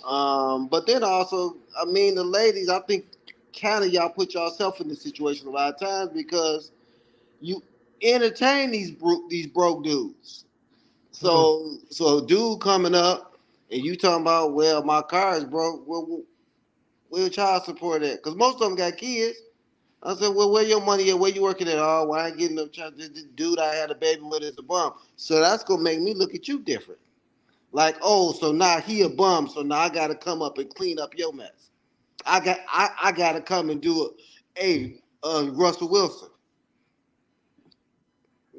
But then also, I mean, the ladies, I think kind of y'all put yourself in this situation a lot of times because you entertain these broke dudes. Mm. So a dude coming up and you talking about, well, my car is broke. Well, where child support at? Because most of them got kids. I said, well, where your money at? Where you working at? Oh, well, I ain't getting no child. This dude I had a baby with is a bum. So that's gonna make me look at you different. Like, oh, so now he a bum. So now I gotta come up and clean up your mess. I gotta come and do it. Hey, Russell Wilson.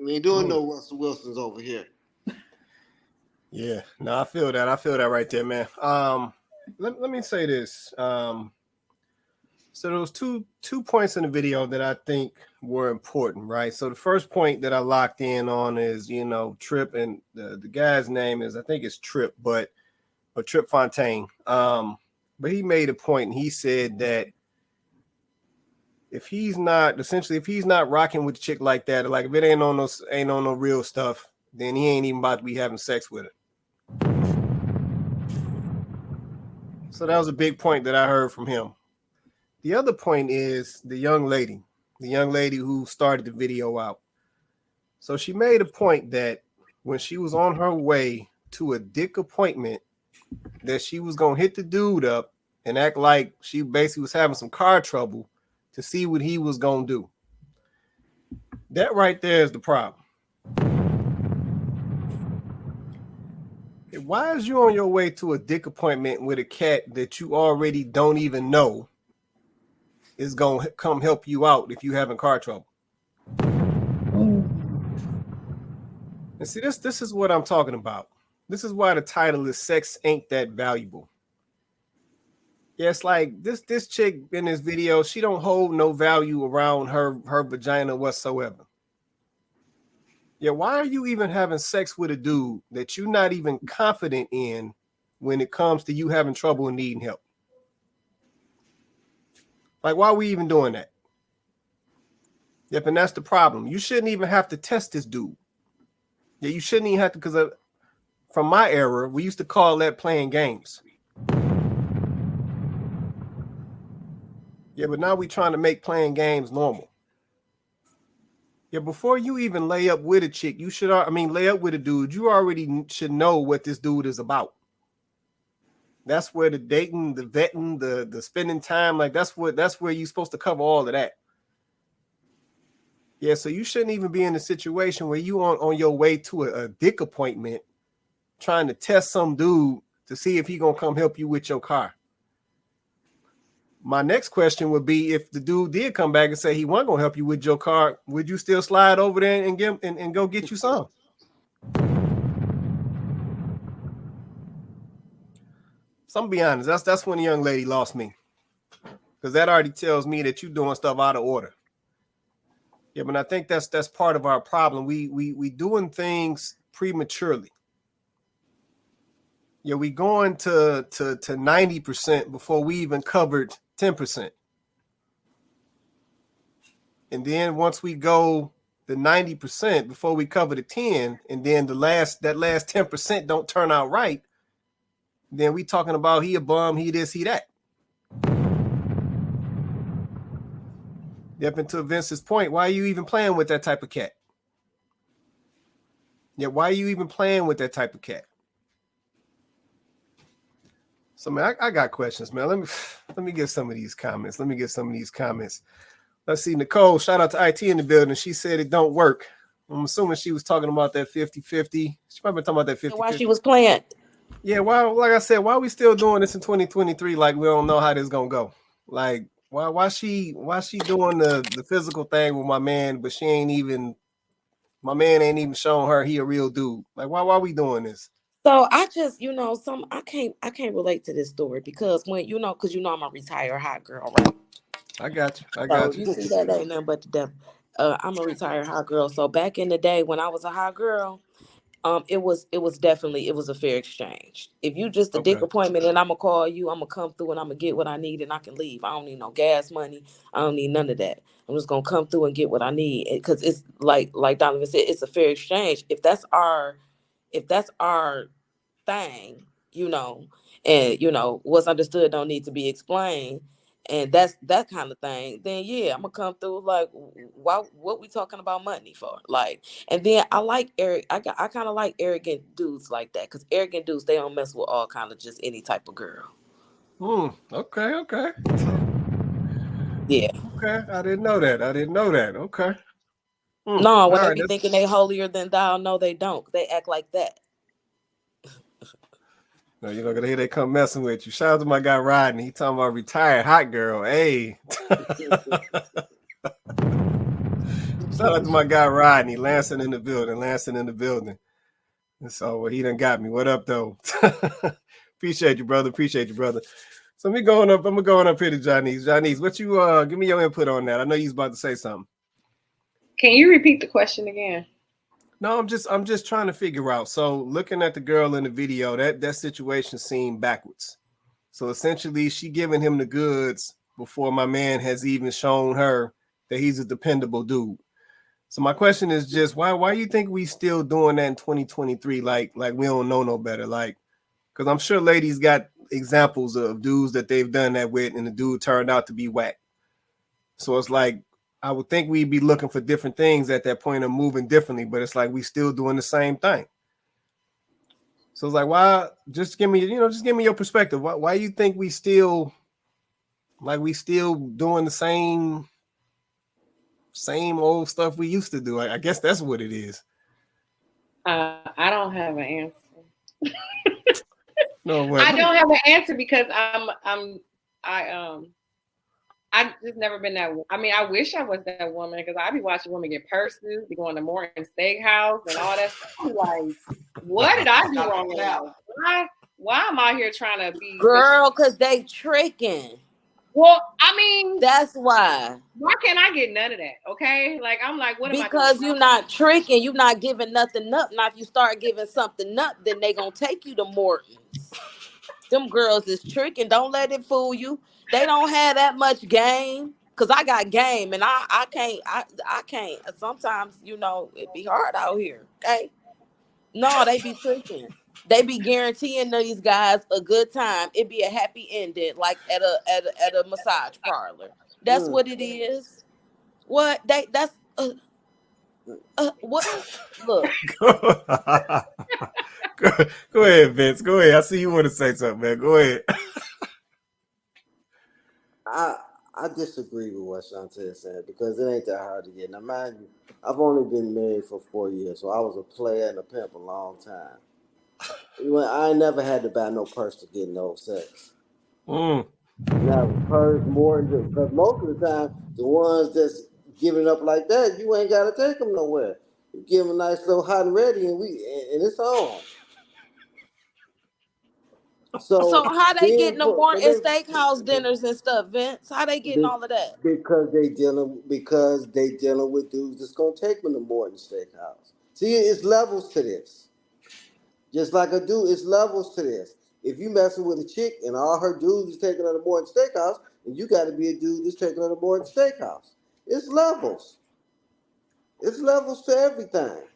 We ain't doing Mm. no Russell Wilsons over here. Yeah, no, I feel that. I feel that right there, man. Let me say this. So there was two points in the video that I think were important, right? So the first point that I locked in on is, Trip, and the guy's name is, I think it's Trip, or Trip Fontaine. But he made a point, and he said that if he's not rocking with a chick like that, like if it ain't on no real stuff, then he ain't even about to be having sex with her. So that was a big point that I heard from him. The other point is the young lady who started the video out. So she made a point that when she was on her way to a dick appointment, that she was going to hit the dude up and act like she basically was having some car trouble to see what he was going to do. That right there is the problem. Why is you on your way to a dick appointment with a cat that you already don't even know is going to come help you out if you having car trouble? And see, this is what I'm talking about. This is why the title is Sex Ain't That Valuable. Yeah, it's like this chick in this video, she don't hold no value around her vagina whatsoever. Yeah, why are you even having sex with a dude that you're not even confident in when it comes to you having trouble and needing help? Like, why are we even doing that? Yep, and that's the problem. You shouldn't even have to test this dude. Yeah, you shouldn't even have to, because from my era, we used to call that playing games. Yeah, but now we're trying to make playing games normal. Yeah, before you even lay up with a chick, lay up with a dude, you already should know what this dude is about. That's where the dating, the vetting, the spending time, like that's where you're supposed to cover all of that. Yeah, so you shouldn't even be in a situation where you on your way to a dick appointment trying to test some dude to see if he gonna come help you with your car. My next question would be, if the dude did come back and say he wasn't gonna help you with your car, would you still slide over there and go get you some? So I'm gonna be honest, that's when the young lady lost me, because that already tells me that you're doing stuff out of order. Yeah, but I think that's part of our problem. We doing things prematurely. Yeah, we going to 90% before we even covered 10%. And then once we go the 90% before we cover the 10, and then that last 10% don't turn out right, then we talking about he a bum, he this, he that. Yep, and to Vince's point, why are you even playing with that type of cat? Yeah, why are you even playing with that type of cat? So man, I got questions, man. Let me get some of these comments. Let's see, Nicole, shout out to IT in the building. She said it don't work. I'm assuming she was talking about that 50-50. She probably talking about that 50-50. While she was playing. Yeah, why? Like I said, why are we still doing this in 2023? Like we don't know how this gonna go. Like why she doing the physical thing with my man, but my man ain't even showing her he a real dude. Like why we doing this? So I just, I can't relate to this story because when because I'm a retired hot girl, right? I got you. So you see that ain't nothing but the devil. I'm a retired hot girl. So back in the day when I was a hot girl, it was a fair exchange. If you just a dick Okay. appointment and I'm gonna call you, I'm gonna come through and I'm gonna get what I need and I can leave. I don't need no gas money. I don't need none of that. I'm just gonna come through and get what I need because it's like Donovan said, it's a fair exchange. If that's our thing, and what's understood don't need to be explained, and that's that kind of thing, then yeah, I'm gonna come through like, why, what we talking about money for? Like, and then I like I kind of like arrogant dudes like that, because arrogant dudes, they don't mess with all kind of just any type of girl. Okay. Yeah. Okay. I didn't know that. Okay. No, All when they right. be thinking they holier than thou, no, they don't. They act like that. No, you're not gonna hear they come messing with you. Shout out to my guy Rodney. He talking about retired hot girl. Hey. Shout out to my guy Rodney. Lansing in the building. And so he done got me. What up, though? Appreciate you, brother. So I'm going up here to Janice. Janice, what you give me your input on that? I know you was about to say something. Can you repeat the question again? No, I'm just trying to figure out. So looking at the girl in the video, that situation seemed backwards. So essentially, she giving him the goods before my man has even shown her that he's a dependable dude. So my question is just why you think we still doing that in 2023? Like we don't know no better. Like, because I'm sure ladies got examples of dudes that they've done that with, and the dude turned out to be whack. So it's like, I would think we'd be looking for different things at that point of moving differently, but it's like we still doing the same thing. So it's like, why? Just give me your perspective. Why you think we still doing the same old stuff we used to do? I guess that's what it is. I don't have an answer. No, what? I don't have an answer because I just never been that. I mean, I wish I was that woman, because I be watching women get purses, be going to Morton Steakhouse and all that stuff. I'm like, what did I do wrong in life? Why am I here trying to be Girl, because they tricking. Well, I mean, that's why. Why can't I get none of that? Okay, like I'm like, what am I doing? Because you're not tricking, you're not giving nothing up. Now, if you start giving something up, then they gonna take you to Morton's. Them girls is tricking. Don't let it fool you. They don't have that much game. Cause I got game, and I can't. Sometimes it be hard out here. Okay, no, they be tricking. They be guaranteeing these guys a good time. It be a happy ending, like at a massage parlor. That's what it is. What that's what? Look. Go ahead, Vince. Go ahead. I see you want to say something, man. Go ahead. I disagree with what Shantae is saying, because it ain't that hard to get. Now, mind you, I've only been married for 4 years, so I was a player and a pimp a long time. I ain't never had to buy no purse to get no sex. Now, purse more than, because most of the time, the ones that's giving up like that, you ain't got to take them nowhere. You give them a nice little hot and ready, and it's on. So how they getting the Morton Steakhouse dinners and stuff, Vince? How they getting all of that? Because they dealing with dudes that's gonna take them to Morton Steakhouse. See, it's levels to this. Just like a dude, it's levels to this. If you messing with a chick and all her dudes is taking her to Morton Steakhouse, and you got to be a dude that's taking her to Morton Steakhouse. It's levels. It's levels to everything.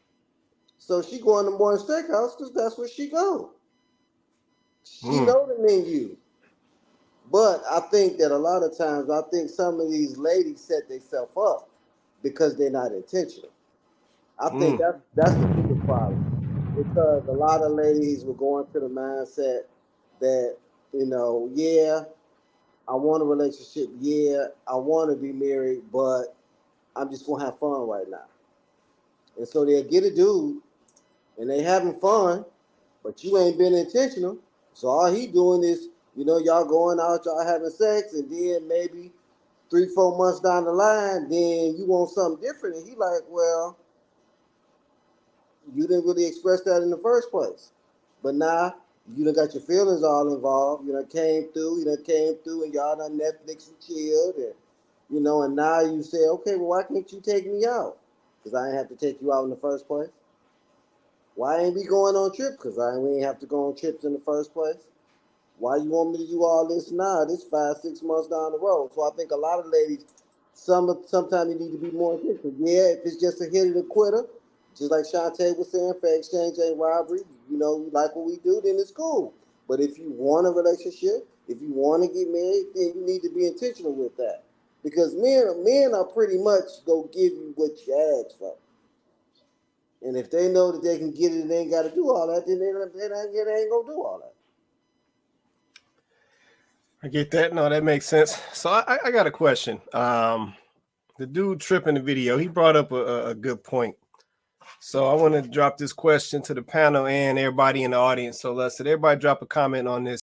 So she going to Morton Steakhouse because that's where she go. She know the menu. But I think that a lot of times, some of these ladies set themselves up because they're not intentional. I think that's the biggest problem. Because a lot of ladies were going to the mindset that, yeah, I want a relationship. Yeah, I want to be married, but I'm just going to have fun right now. And so they'll get a dude and they having fun, but you ain't been intentional. So all he doing is, y'all going out, y'all having sex, and then maybe 3-4 months down the line, then you want something different. And he like, well, you didn't really express that in the first place. But now you done got your feelings all involved. You done came through, and y'all done Netflix and chilled, and and now you say, okay, well, why can't you take me out? Because I ain't have to take you out in the first place. Why ain't we going on trips? Because we ain't have to go on trips in the first place. Why you want me to do all this now? This 5-6 months down the road. So I think a lot of ladies, sometimes you need to be more intentional. Yeah, if it's just a hit or a quitter, just like Shantae was saying, for exchange ain't robbery, you like what we do, then it's cool. But if you want a relationship, if you want to get married, then you need to be intentional with that. Because men are pretty much go give you what you ask for. And if they know that they can get it and they ain't got to do all that, then they ain't gonna do all that. I get that. No, that makes sense. So I got a question. The dude tripping the video, he brought up a good point. So I want to drop this question to the panel and everybody in the audience. So let's let everybody drop a comment on this.